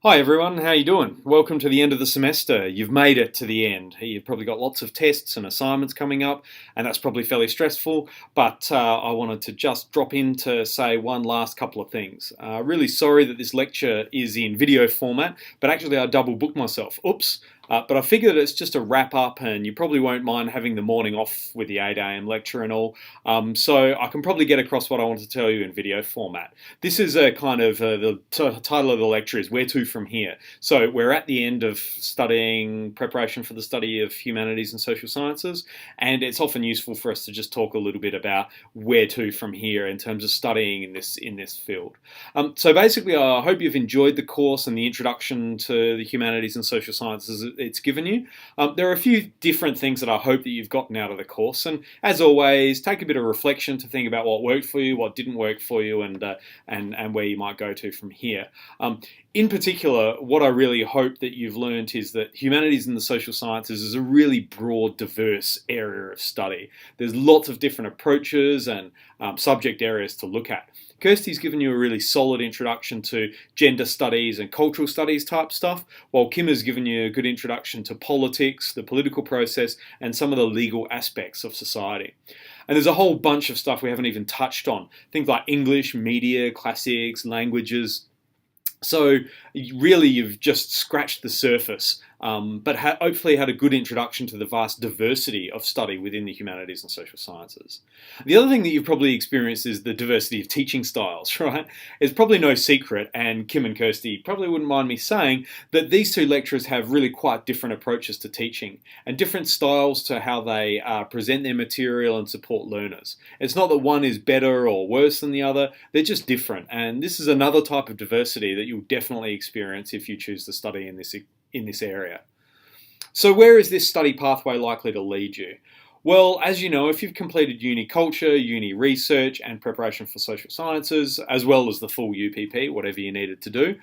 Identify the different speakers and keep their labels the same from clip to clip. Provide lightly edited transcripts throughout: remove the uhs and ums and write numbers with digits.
Speaker 1: Hi everyone, how you doing? Welcome to the end of the semester. You've made it to the end. You've probably got lots of tests and assignments coming up, and that's probably fairly stressful. But I wanted to just drop in to say one last couple of things. Really sorry that this lecture is in video format, but actually I double booked myself. Oops. But I figured it's just a wrap up, and you probably won't mind having the morning off with the 8 a.m. lecture and all. So I can probably get across what I want to tell you in video format. This is a kind of the title of the lecture is Where to from here. So we're at the end of studying preparation for the study of humanities and social sciences, and it's often useful for us to just talk a little bit about where to from here in terms of studying in this field. So basically, I hope you've enjoyed the course and the introduction to the humanities and social sciences it's given you. There are a few different things that I hope that you've gotten out of the course, and as always, take a bit of reflection to think about what worked for you, what didn't work for you, and where you might go to from here. In particular, what I really hope that you've learned is that humanities and the social sciences is a really broad, diverse area of study. There's lots of different approaches and subject areas to look at. Kirsty's given you a really solid introduction to gender studies and cultural studies type stuff, while Kim has given you a good introduction to politics, the political process, and some of the legal aspects of society. And there's a whole bunch of stuff we haven't even touched on. Things like English, media, classics, languages. So really you've just scratched the surface, but hopefully had a good introduction to the vast diversity of study within the humanities and social sciences. The other thing that you've probably experienced is the diversity of teaching styles, right? It's probably no secret, and Kim and Kirsty probably wouldn't mind me saying, that these two lecturers have really quite different approaches to teaching and different styles to how they present their material and support learners. It's not that one is better or worse than the other, they're just different, and this is another type of diversity that you'll definitely experience if you choose to study in this area. So where is this study pathway likely to lead you? Well, as you know, if you've completed uni culture, uni research, and preparation for social sciences, as well as the full UPP, whatever you needed to do,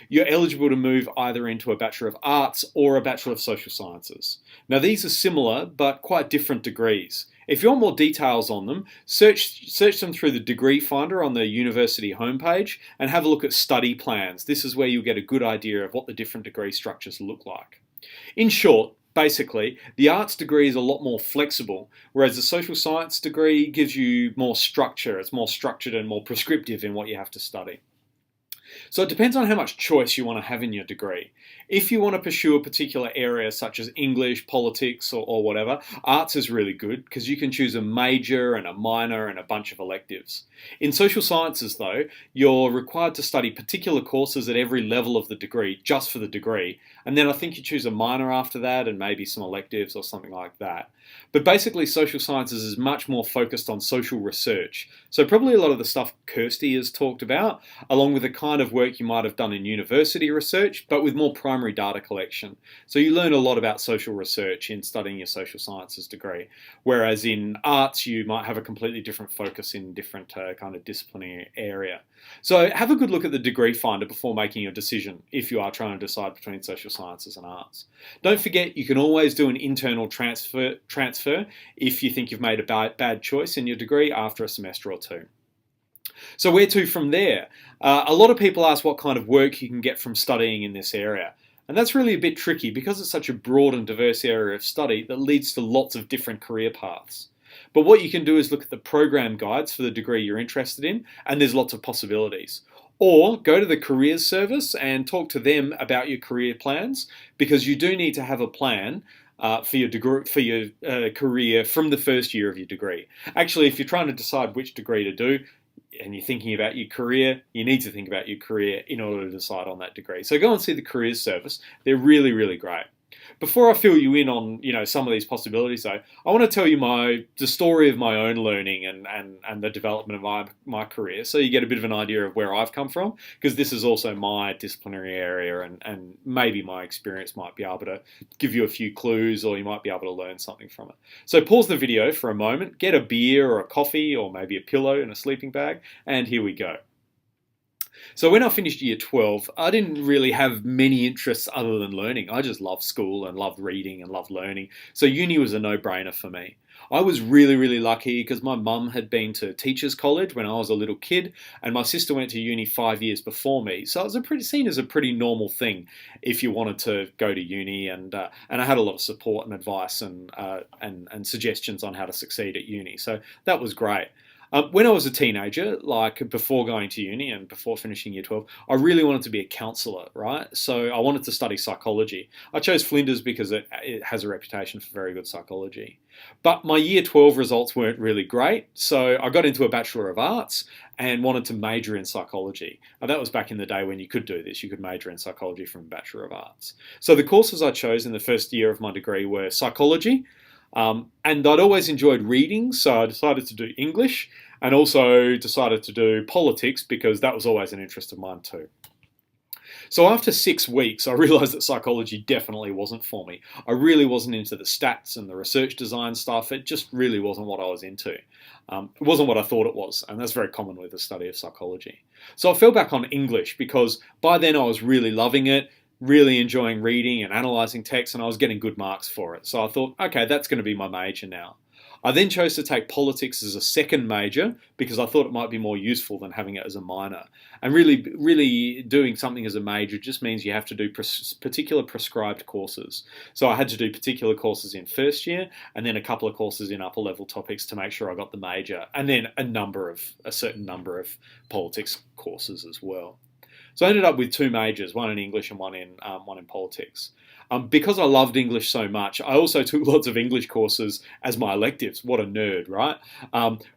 Speaker 1: you're eligible to move either into a Bachelor of Arts or a Bachelor of Social Sciences. Now, these are similar, but quite different degrees. If you want more details on them, search them through the degree finder on the university homepage and have a look at study plans. This is where you'll get a good idea of what the different degree structures look like. In short, basically, the arts degree is a lot more flexible, whereas the social science degree gives you more structure. It's more structured and more prescriptive in what you have to study. So it depends on how much choice you want to have in your degree. If you want to pursue a particular area such as English, politics, or whatever, arts is really good because you can choose a major and a minor and a bunch of electives. In social sciences though, you're required to study particular courses at every level of the degree just for the degree, and then I think you choose a minor after that and maybe some electives or something like that. But basically social sciences is much more focused on social research. So probably a lot of the stuff Kirsty has talked about, along with the kind of work you might have done in university research, but with more primary data collection. So you learn a lot about social research in studying your social sciences degree, whereas in arts you might have a completely different focus in different kind of disciplinary area. So have a good look at the degree finder before making your decision if you are trying to decide between social sciences and arts. Don't forget you can always do an internal transfer if you think you've made a bad choice in your degree after a semester or two. So where to from there? A lot of people ask what kind of work you can get from studying in this area. And that's really a bit tricky because it's such a broad and diverse area of study that leads to lots of different career paths. But what you can do is look at the program guides for the degree you're interested in, and there's lots of possibilities. Or go to the careers service and talk to them about your career plans, because you do need to have a plan for your career from the first year of your degree. Actually, if you're trying to decide which degree to do, and you're thinking about your career, you need to think about your career in order to decide on that degree. So go and see the careers service. They're really, really great. Before I fill you in on some of these possibilities though, I want to tell you the story of my own learning and the development of my career, so you get a bit of an idea of where I've come from, because this is also my disciplinary area, and maybe my experience might be able to give you a few clues, or you might be able to learn something from it. So pause the video for a moment, get a beer or a coffee or maybe a pillow and a sleeping bag, and here we go. So when I finished year 12, I didn't really have many interests other than learning. I just loved school and loved reading and loved learning. So uni was a no-brainer for me. I was really, really lucky because my mum had been to teachers college when I was a little kid, and my sister went to uni 5 years before me. So it was seen as a pretty normal thing if you wanted to go to uni, and I had a lot of support and advice and suggestions on how to succeed at uni. So that was great. When I was a teenager, like before going to uni and before finishing year 12, I really wanted to be a counsellor, right? So I wanted to study psychology. I chose Flinders because it has a reputation for very good psychology. But my year 12 results weren't really great, so I got into a Bachelor of Arts and wanted to major in psychology. And that was back in the day when you could do this. You could major in psychology from a Bachelor of Arts. So the courses I chose in the first year of my degree were psychology, and I'd always enjoyed reading, so I decided to do English and also decided to do politics because that was always an interest of mine too. So after 6 weeks, I realised that psychology definitely wasn't for me. I really wasn't into the stats and the research design stuff. It just really wasn't what I was into. It wasn't what I thought it was, and that's very common with the study of psychology. So I fell back on English because by then I was really loving it, really enjoying reading and analysing text, and I was getting good marks for it. So I thought, okay, that's going to be my major now. I then chose to take politics as a second major because I thought it might be more useful than having it as a minor. And really doing something as a major just means you have to do particular prescribed courses. So I had to do particular courses in first year and then a couple of courses in upper level topics to make sure I got the major, and then a certain number of politics courses as well. So I ended up with 2 majors, one in English and one in politics. Because I loved English so much, I also took lots of English courses as my electives. What a nerd, right?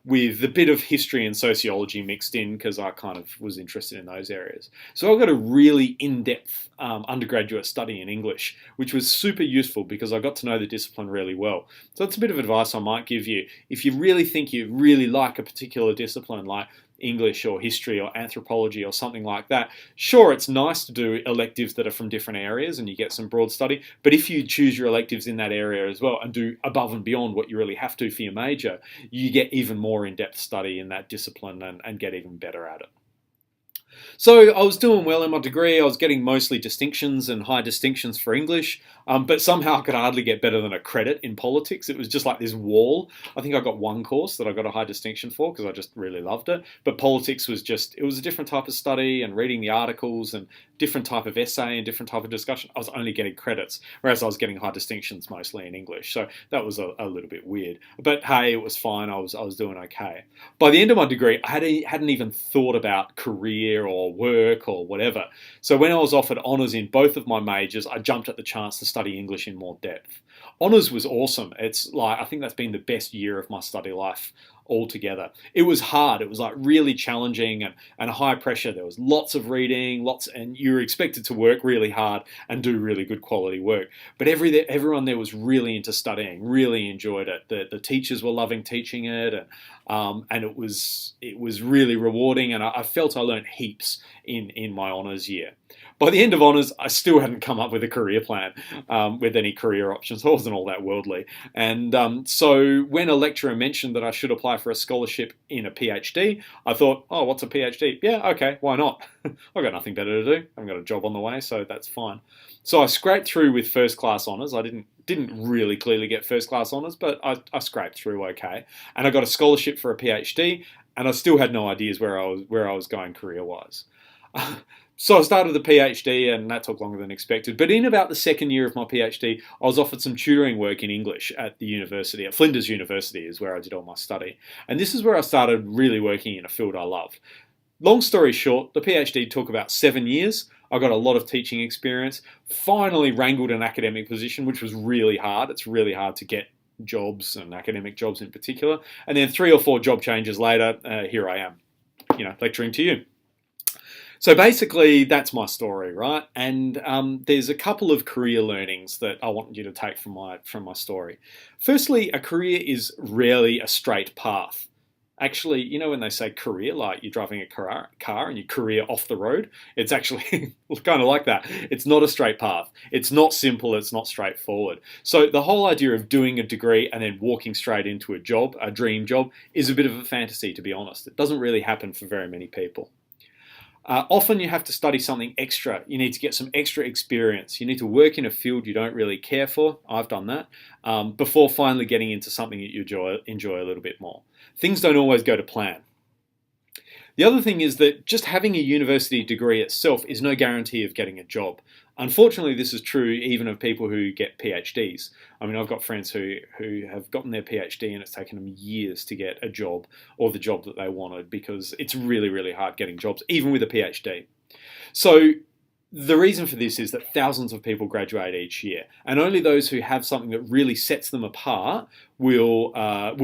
Speaker 1: With a bit of history and sociology mixed in because I kind of was interested in those areas. So I got a really in-depth undergraduate study in English, which was super useful because I got to know the discipline really well. So that's a bit of advice I might give you. If you really think you really like a particular discipline, like English or history or anthropology or something like that, sure, it's nice to do electives that are from different areas and you get some broad study, but if you choose your electives in that area as well and do above and beyond what you really have to for your major, you get even more in-depth study in that discipline and get even better at it. So I was doing well in my degree. I was getting mostly distinctions and high distinctions for English, but somehow I could hardly get better than a credit in politics. It was just like this wall. I think I got one course that I got a high distinction for because I just really loved it. But politics was it was a different type of study and reading the articles and different type of essay and different type of discussion. I was only getting credits, whereas I was getting high distinctions mostly in English. So that was a little bit weird. But hey, it was fine. I was doing okay. By the end of my degree, I hadn't even thought about career or work or whatever. So when I was offered honours in both of my majors, I jumped at the chance to study English in more depth. Honours was awesome. It's like, I think that's been the best year of my study life altogether. It was hard. It was like really challenging and high pressure. There was lots of reading, and you were expected to work really hard and do really good quality work. But everyone there was really into studying, really enjoyed it. The teachers were loving teaching it, and it was really rewarding. And I felt I learned heaps in my honours year. By the end of honours, I still hadn't come up with a career plan with any career options. I wasn't all that worldly. And so when a lecturer mentioned that I should apply for a scholarship in a PhD, I thought, oh, what's a PhD? Yeah, okay, why not? I've got nothing better to do. I haven't got a job on the way, so that's fine. So I scraped through with first class honours. I didn't really clearly get first class honours, but I scraped through okay. And I got a scholarship for a PhD, and I still had no ideas where I was going career-wise. So I started the PhD, and that took longer than expected. But in about the second year of my PhD, I was offered some tutoring work in English at the university, at Flinders University is where I did all my study. And this is where I started really working in a field I loved. Long story short, the PhD took about 7 years. I got a lot of teaching experience, finally wrangled an academic position, which was really hard. It's really hard to get jobs, and academic jobs in particular. And then 3 or 4 job changes later, here I am, lecturing to you. So basically, that's my story, right? And there's a couple of career learnings that I want you to take from my story. Firstly, a career is rarely a straight path. Actually, when they say career, like you're driving a car and you career off the road, it's actually kind of like that. It's not a straight path. It's not simple. It's not straightforward. So the whole idea of doing a degree and then walking straight into a job, a dream job, is a bit of a fantasy, to be honest. It doesn't really happen for very many people. Often you have to study something extra. You need to get some extra experience. You need to work in a field you don't really care for. I've done that. Before finally getting into something that you enjoy a little bit more. Things don't always go to plan. The other thing is that just having a university degree itself is no guarantee of getting a job. Unfortunately, this is true even of people who get PhDs. I mean, I've got friends who have gotten their PhD and it's taken them years to get a job or the job that they wanted because it's really, really hard getting jobs, even with a PhD. So the reason for this is that thousands of people graduate each year, and only those who have something that really sets them apart will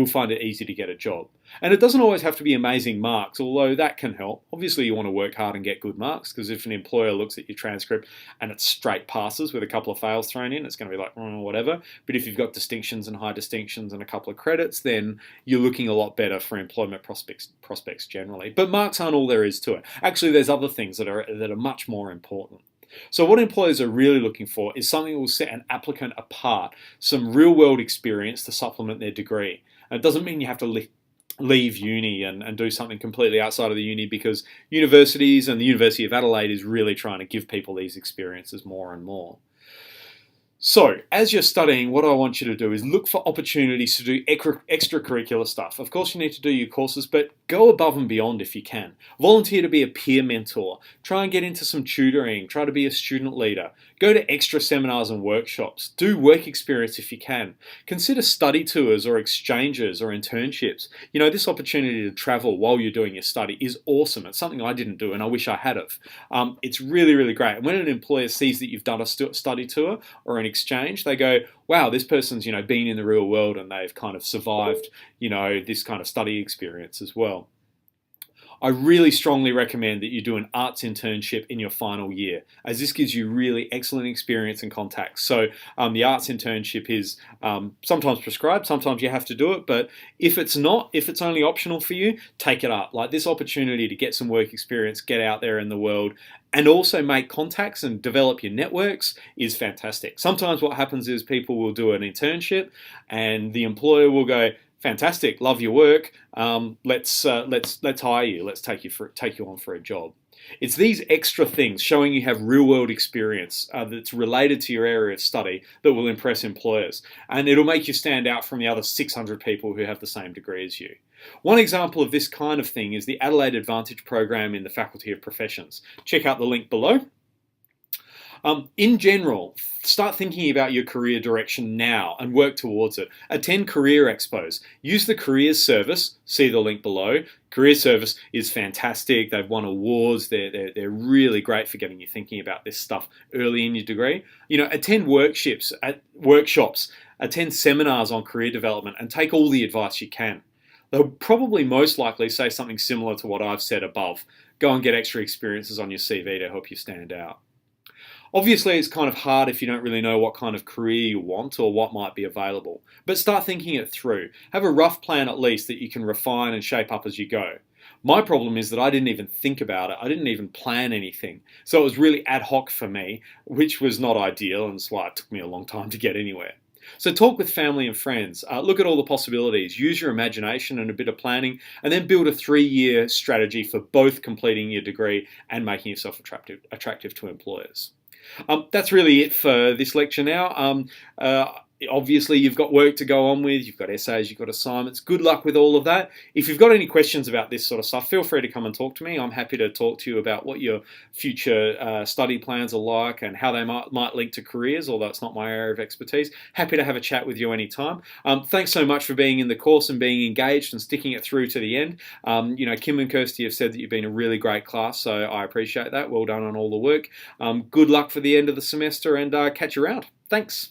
Speaker 1: find it easy to get a job. And it doesn't always have to be amazing marks, although that can help. Obviously, you want to work hard and get good marks, because if an employer looks at your transcript and it's straight passes with a couple of fails thrown in, it's going to be like, whatever. But if you've got distinctions and high distinctions and a couple of credits, then you're looking a lot better for employment prospects generally. But marks aren't all there is to it. Actually, there's other things that are much more important. So what employers are really looking for is something that will set an applicant apart, some real-world experience to supplement their degree. And it doesn't mean you have to leave uni and do something completely outside of the uni, because universities and the University of Adelaide is really trying to give people these experiences more and more. So, as you're studying, what I want you to do is look for opportunities to do extracurricular stuff. Of course, you need to do your courses, but go above and beyond if you can. Volunteer to be a peer mentor. Try and get into some tutoring. Try to be a student leader. Go to extra seminars and workshops. Do work experience if you can. Consider study tours or exchanges or internships. You know, this opportunity to travel while you're doing your study is awesome. It's something I didn't do and I wish I had of. It's really, really great. And when an employer sees that you've done a study tour or an exchange, they go, wow, this person's, been in the real world and they've kind of survived, this kind of study experience as well. I really strongly recommend that you do an arts internship in your final year, as this gives you really excellent experience and contacts. So the arts internship is sometimes prescribed, sometimes you have to do it, but if it's only optional for you, take it up. Like, this opportunity to get some work experience, get out there in the world, and also make contacts and develop your networks is fantastic. Sometimes what happens is people will do an internship and the employer will go, fantastic, love your work. Let's hire you. Let's take you on for a job. It's these extra things showing you have real-world experience that's related to your area of study that will impress employers, and it'll make you stand out from the other 600 people who have the same degree as you. One example of this kind of thing is the Adelaide Advantage program in the Faculty of Professions. Check out the link below. In general, start thinking about your career direction now and work towards it. Attend career expos. Use the careers service. See the link below. Career service is fantastic. They've won awards. They're really great for getting you thinking about this stuff early in your degree. Attend workshops. Attend seminars on career development and take all the advice you can. They'll probably most likely say something similar to what I've said above. Go and get extra experiences on your CV to help you stand out. Obviously, it's kind of hard if you don't really know what kind of career you want or what might be available. But start thinking it through. Have a rough plan at least that you can refine and shape up as you go. My problem is that I didn't even think about it. I didn't even plan anything. So it was really ad hoc for me, which was not ideal, and that's why it took me a long time to get anywhere. So talk with family and friends, look at all the possibilities, use your imagination and a bit of planning, and then build a 3-year strategy for both completing your degree and making yourself attractive to employers. That's really it for this lecture now. Obviously, you've got work to go on with, you've got essays, you've got assignments. Good luck with all of that. If you've got any questions about this sort of stuff, feel free to come and talk to me. I'm happy to talk to you about what your future study plans are like and how they might link to careers, although it's not my area of expertise. Happy to have a chat with you anytime. Thanks so much for being in the course and being engaged and sticking it through to the end. Kim and Kirsty have said that you've been a really great class, so I appreciate that. Well done on all the work. Good luck for the end of the semester, and catch you around. Thanks.